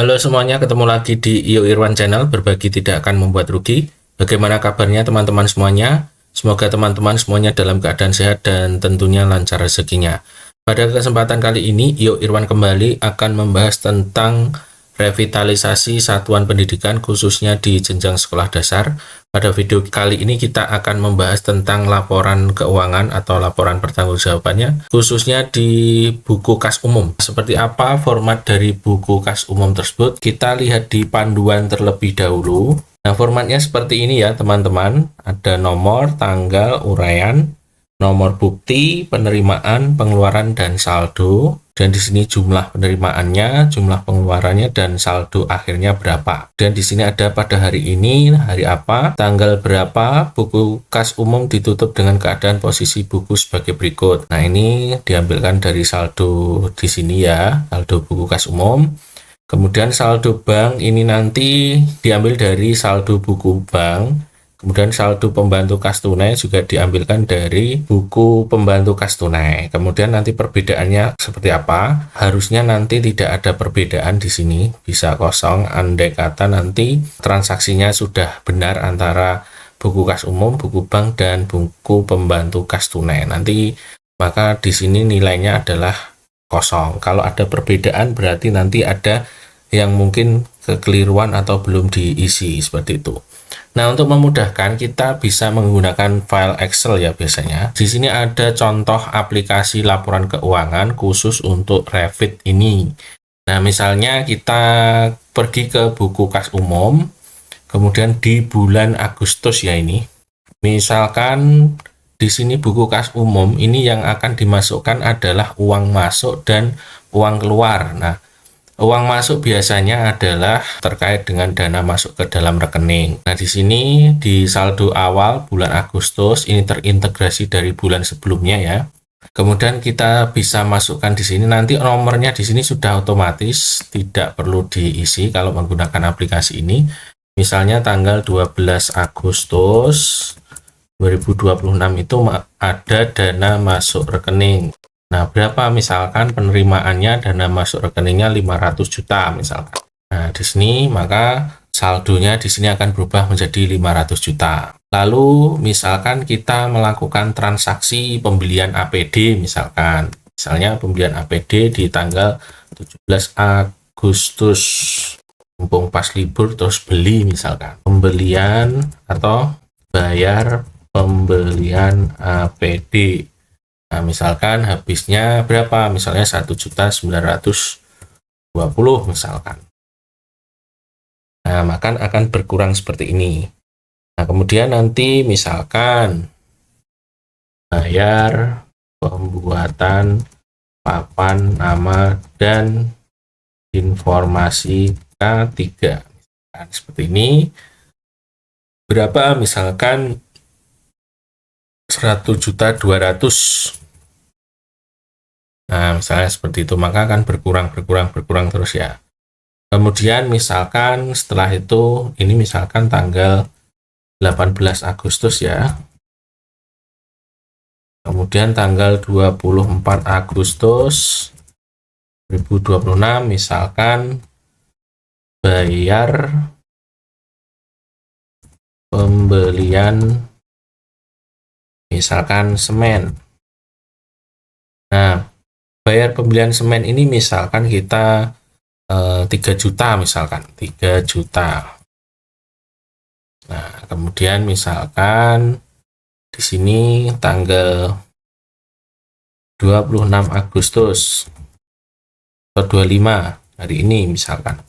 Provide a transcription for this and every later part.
Halo semuanya, ketemu lagi di Iyo Irwan Channel, berbagi tidak akan membuat rugi. Bagaimana kabarnya teman-teman semuanya? Semoga teman-teman semuanya dalam keadaan sehat dan tentunya lancar rezekinya. Pada kesempatan kali ini, Iyo Irwan kembali akan membahas tentang revitalisasi satuan pendidikan khususnya di jenjang sekolah dasar. Pada video kali ini kita akan membahas tentang laporan keuangan atau laporan pertanggungjawabannya, khususnya di buku kas umum. Seperti apa format dari buku kas umum tersebut? Kita lihat di panduan terlebih dahulu. Nah, formatnya seperti ini ya teman-teman. Ada nomor, tanggal, uraian, nomor bukti, penerimaan, pengeluaran, dan saldo. Dan di sini jumlah penerimaannya, jumlah pengeluarannya, dan saldo akhirnya berapa. Dan di sini ada pada hari ini, hari apa, tanggal berapa, buku kas umum ditutup dengan keadaan posisi buku sebagai berikut. Nah, ini diambilkan dari saldo di sini ya, saldo buku kas umum. Kemudian saldo bank ini nanti diambil dari saldo buku bank. Kemudian saldo pembantu kas tunai juga diambilkan dari buku pembantu kas tunai. Kemudian nanti perbedaannya seperti apa? Harusnya nanti tidak ada perbedaan di sini, bisa kosong andai kata nanti transaksinya sudah benar antara buku kas umum, buku bank, dan buku pembantu kas tunai. Nanti maka di sini nilainya adalah kosong. Kalau ada perbedaan berarti nanti ada yang mungkin kekeliruan atau belum diisi seperti itu. Nah, untuk memudahkan kita bisa menggunakan file Excel ya biasanya. Di sini ada contoh aplikasi laporan keuangan khusus untuk Revit ini. Nah, misalnya kita pergi ke buku kas umum, kemudian di bulan Agustus ya ini. Misalkan di sini buku kas umum ini yang akan dimasukkan adalah uang masuk dan uang keluar. Nah, uang masuk biasanya adalah terkait dengan dana masuk ke dalam rekening. Nah, di sini di saldo awal bulan Agustus ini terintegrasi dari bulan sebelumnya ya. Kemudian kita bisa masukkan di sini, nanti nomornya di sini sudah otomatis, tidak perlu diisi kalau menggunakan aplikasi ini. Misalnya tanggal 12 Agustus 2026 itu ada dana masuk rekening. Nah, berapa misalkan penerimaannya, dana masuk rekeningnya 500 juta misalkan. Nah, di sini maka saldonya di sini akan berubah menjadi 500 juta. Lalu misalkan kita melakukan transaksi pembelian APD misalkan. Misalnya pembelian APD di tanggal 17 Agustus. Mumpung pas libur terus beli misalkan. Pembelian atau bayar pembelian APD. Nah, misalkan habisnya berapa? Misalnya 1.920.000 misalkan. Nah, maka akan berkurang seperti ini. Nah, kemudian nanti misalkan bayar pembuatan papan nama dan informasi K3. Misalkan seperti ini. Berapa? Misalkan 100.200.000. Nah, misalnya seperti itu, maka akan berkurang terus ya. Kemudian misalkan setelah itu, ini misalkan tanggal 18 Agustus ya. Kemudian tanggal 24 Agustus 2026 misalkan bayar pembelian misalkan semen. Nah, bayar pembelian semen ini misalkan kita 3 juta misalkan, 3 juta. Nah, kemudian misalkan di sini tanggal 26 Agustus atau 25 hari ini misalkan.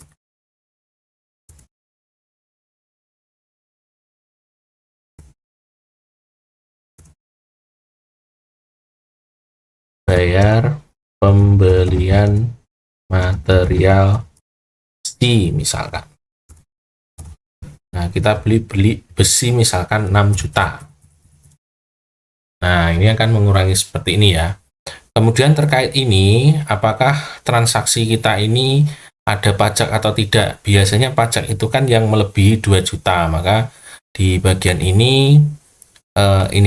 Bayar pembelian material besi misalkan. Nah, kita beli besi misalkan 6 juta. Nah, ini akan mengurangi seperti ini ya. Kemudian terkait ini, apakah transaksi kita ini ada pajak atau tidak? Biasanya pajak itu kan yang melebihi 2 juta, maka di bagian ini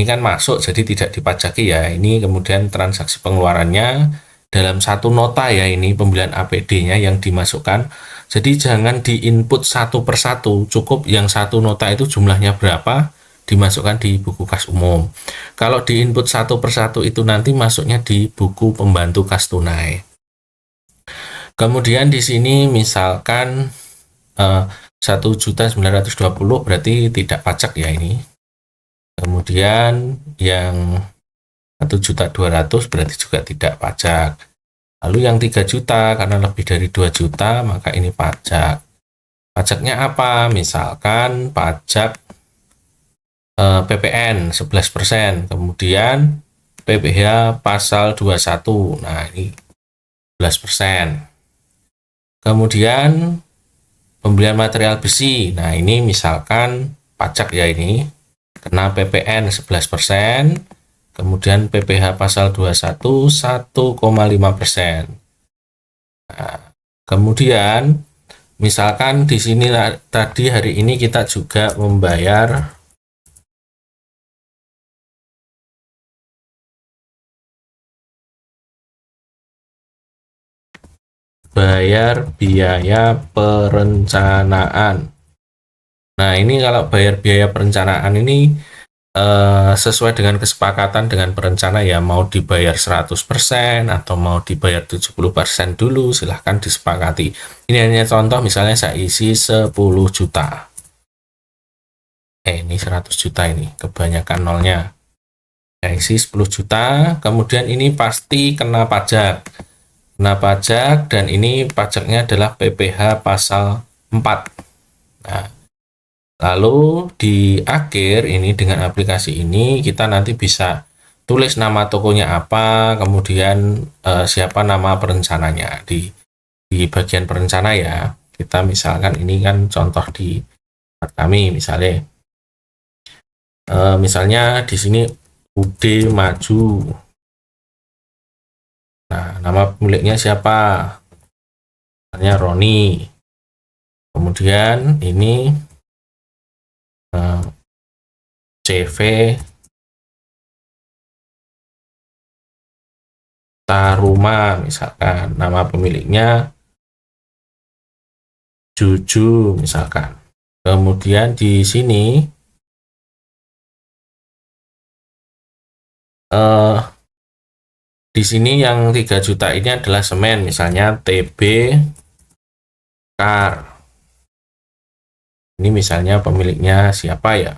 kan masuk jadi tidak dipajaki ya. Ini kemudian transaksi pengeluarannya dalam satu nota ya, ini pembelian APD-nya yang dimasukkan Jadi jangan diinput satu persatu, cukup yang satu nota itu jumlahnya berapa, dimasukkan di buku kas umum. Kalau diinput satu persatu itu nanti masuknya di buku pembantu kas tunai. Kemudian di sini misalkan 1.920.000 berarti tidak pajak ya ini. Kemudian yang 1.200.000 berarti juga tidak pajak. Lalu yang 3 juta karena lebih dari 2 juta maka ini pajak. Pajaknya apa? Misalkan pajak PPN 11%, kemudian PPh pasal 21. Nah, ini 11%. Kemudian pembelian material besi. Nah, ini misalkan pajak ya ini kena PPN 11%. Kemudian PPh pasal 21 1,5%. Nah, kemudian misalkan di sini tadi hari ini kita juga membayar biaya perencanaan. Nah, ini kalau bayar biaya perencanaan ini sesuai dengan kesepakatan dengan perencana ya, mau dibayar 100% atau mau dibayar 70% dulu, silahkan disepakati. Ini hanya contoh, misalnya saya isi 10 juta. Ini 100 juta ini, kebanyakan nolnya. Saya isi 10 juta, kemudian ini pasti kena pajak. Kena pajak, dan ini pajaknya adalah PPh pasal 4. Nah, lalu di akhir ini dengan aplikasi ini kita nanti bisa tulis nama tokonya apa, kemudian siapa nama perencananya di bagian perencana ya. Kita misalkan ini kan contoh di tempat kami misalnya di sini UD Maju. Nah, nama pemiliknya siapa? Misalnya Roni. Kemudian ini CV Taruma, misalkan nama pemiliknya Juju misalkan. Kemudian di sini yang 3 juta ini adalah semen, misalnya TB Kar. Ini misalnya pemiliknya siapa ya?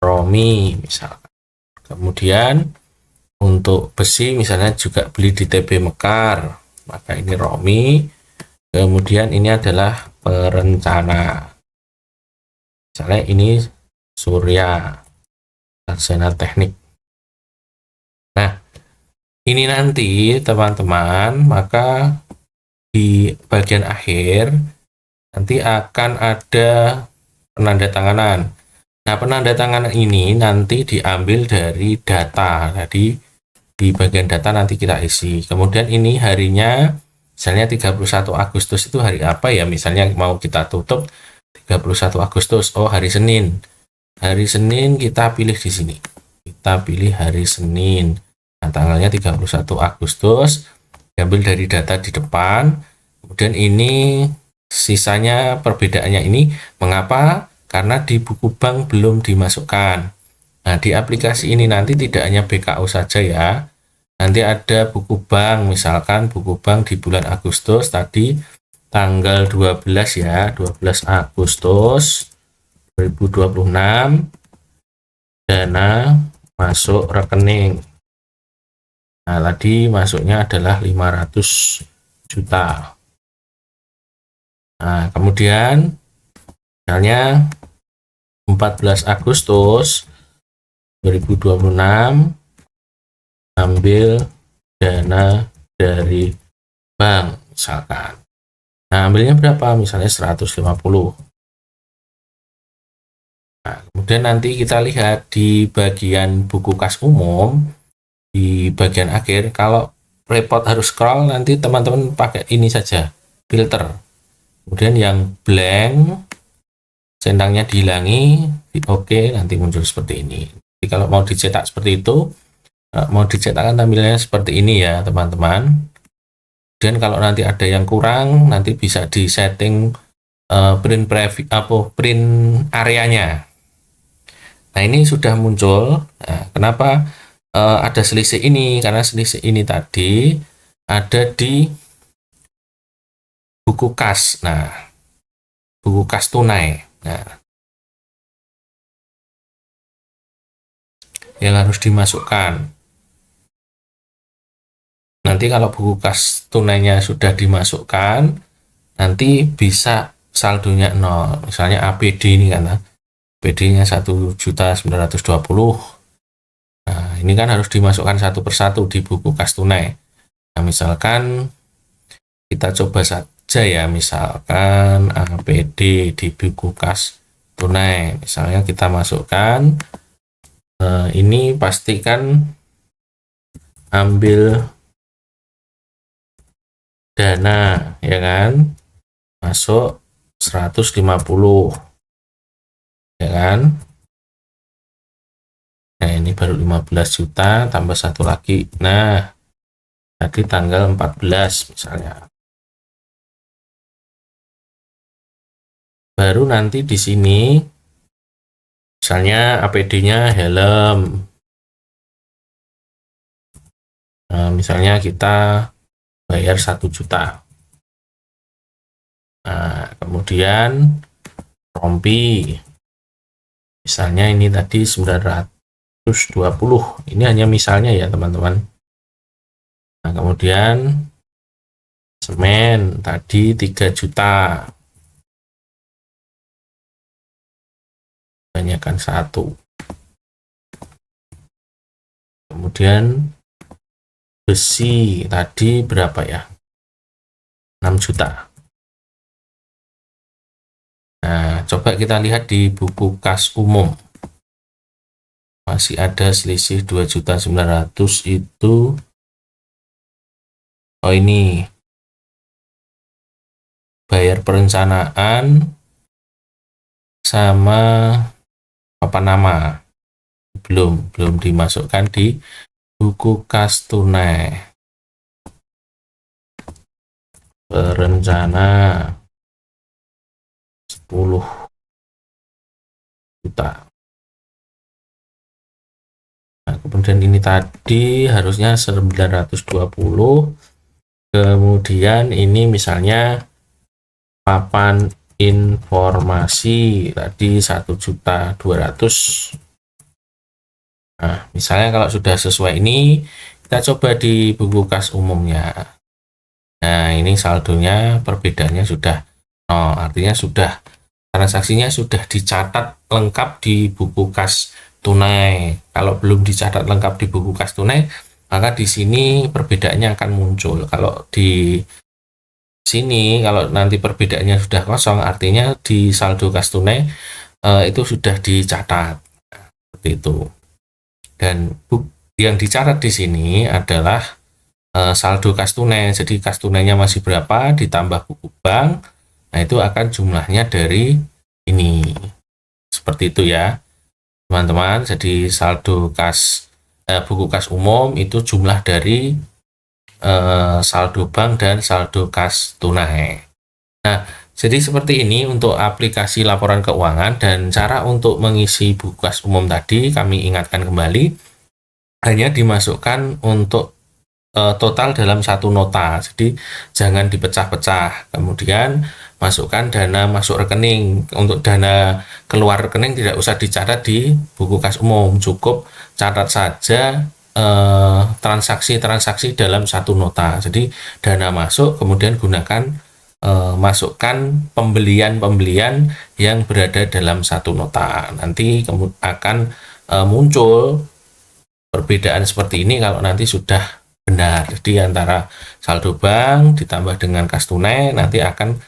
Romi misalkan. Kemudian untuk besi misalnya juga beli di TB Mekar, maka ini Romi. Kemudian ini adalah perencana, misalnya ini Surya, sarjana teknik. Nah, ini nanti teman-teman, maka di bagian akhir nanti akan ada penandatanganan. Nah, penandatanganan ini nanti diambil dari data. Jadi di bagian data nanti kita isi. Kemudian ini harinya, misalnya 31 Agustus itu hari apa ya? Misalnya mau kita tutup 31 Agustus, oh hari Senin. Hari Senin kita pilih di sini. Kita pilih hari Senin. Nah, tanggalnya 31 Agustus, diambil dari data di depan. Kemudian ini sisanya, perbedaannya ini mengapa? Karena di buku bank belum dimasukkan. Nah, di aplikasi ini nanti tidak hanya BKU saja ya. Nanti ada buku bank, misalkan buku bank di bulan Agustus tadi tanggal 12 ya, 12 Agustus 2026, dana masuk rekening. Nah, tadi masuknya adalah 500 juta. Nah, kemudian misalnya 14 Agustus 2026 ambil dana dari bank misalkan. Nah, ambilnya berapa? Misalnya 150. Nah, kemudian nanti kita lihat di bagian buku kas umum, di bagian akhir, kalau report harus scroll, nanti teman-teman pakai ini saja, filter. Kemudian yang blank, centangnya dihilangi, di oke, nanti muncul seperti ini. Jadi kalau mau dicetak seperti itu, mau dicetakkan tampilannya seperti ini ya teman-teman. Kemudian kalau nanti ada yang kurang, nanti bisa disetting print areanya. Nah, ini sudah muncul. Nah, kenapa ada selisih ini? Karena selisih ini tadi ada di buku kas. Nah, buku kas tunai. Nah, yang harus dimasukkan. Nanti kalau buku kas tunainya sudah dimasukkan, nanti bisa saldonya 0. Misalnya APD ini kan, APD-nya 1.920.000. Nah, ini kan harus dimasukkan satu persatu di buku kas tunai. Nah, misalkan kita coba saja ya, misalkan APD di buku kas tunai. Misalnya kita masukkan, ini pastikan ambil dana, ya kan, masuk 150, ya kan. Nah, ini baru 15 juta tambah satu lagi. Nah, tadi tanggal 14 misalnya. Baru nanti di sini misalnya APD-nya helm. Nah, misalnya kita bayar 1 juta. Nah, kemudian rompi. Misalnya ini tadi 920. Ini hanya misalnya ya, teman-teman. Nah, kemudian semen tadi 3 juta. Banyakkan 1. Kemudian besi tadi berapa ya? 6 juta. Nah, coba kita lihat di buku kas umum. Masih ada selisih 2.900.000 itu. Oh, ini bayar perencanaan sama papan nama. Belum dimasukkan di buku kas tunai. Perencana 10 juta. Nah, kemudian ini tadi harusnya 920. Kemudian ini misalnya papan informasi tadi 1.200.000. Nah, misalnya kalau sudah sesuai ini, kita coba di buku kas umumnya. Nah, ini saldonya perbedaannya sudah 0, artinya sudah transaksinya sudah dicatat lengkap di buku kas tunai. Kalau belum dicatat lengkap di buku kas tunai, maka di sini perbedaannya akan muncul. Kalau di sini, kalau nanti perbedaannya sudah kosong, artinya di saldo kas tunai itu sudah dicatat. Seperti itu. Dan yang dicatat di sini adalah saldo kas tunai. Jadi kas tunainya masih berapa ditambah buku bank. Nah, itu akan jumlahnya dari ini. Seperti itu ya, teman-teman. Jadi saldo kas buku kas umum itu jumlah dari saldo bank dan saldo kas tunai. Nah, jadi seperti ini untuk aplikasi laporan keuangan, dan cara untuk mengisi buku kas umum tadi kami ingatkan kembali, hanya dimasukkan untuk total dalam satu nota. Jadi jangan dipecah-pecah. Kemudian masukkan dana masuk rekening. Untuk dana keluar rekening tidak usah dicatat di buku kas umum, cukup catat saja transaksi-transaksi dalam satu nota. Jadi dana masuk, kemudian gunakan masukkan pembelian-pembelian yang berada dalam satu nota. Nanti akan muncul perbedaan seperti ini kalau nanti sudah benar. Jadi antara saldo bank ditambah dengan kas tunai nanti akan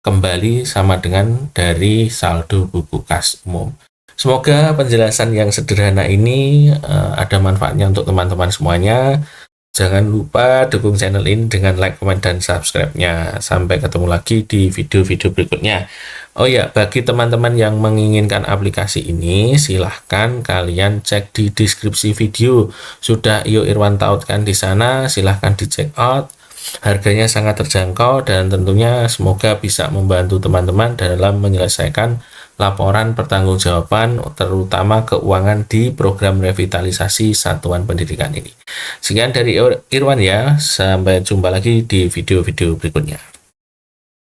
kembali sama dengan dari saldo buku kas umum. Semoga penjelasan yang sederhana ini ada manfaatnya untuk teman-teman semuanya. Jangan lupa dukung channel ini dengan like, komen, dan subscribe-nya. Sampai ketemu lagi di video-video berikutnya. Oh ya, bagi teman-teman yang menginginkan aplikasi ini, silahkan kalian cek di deskripsi video. Sudah Iyo Irwan tautkan di sana, silahkan dicek out. Harganya sangat terjangkau dan tentunya semoga bisa membantu teman-teman dalam menyelesaikan laporan pertanggungjawaban terutama keuangan di program revitalisasi satuan pendidikan ini. Sekian dari Irwan ya, sampai jumpa lagi di video-video berikutnya.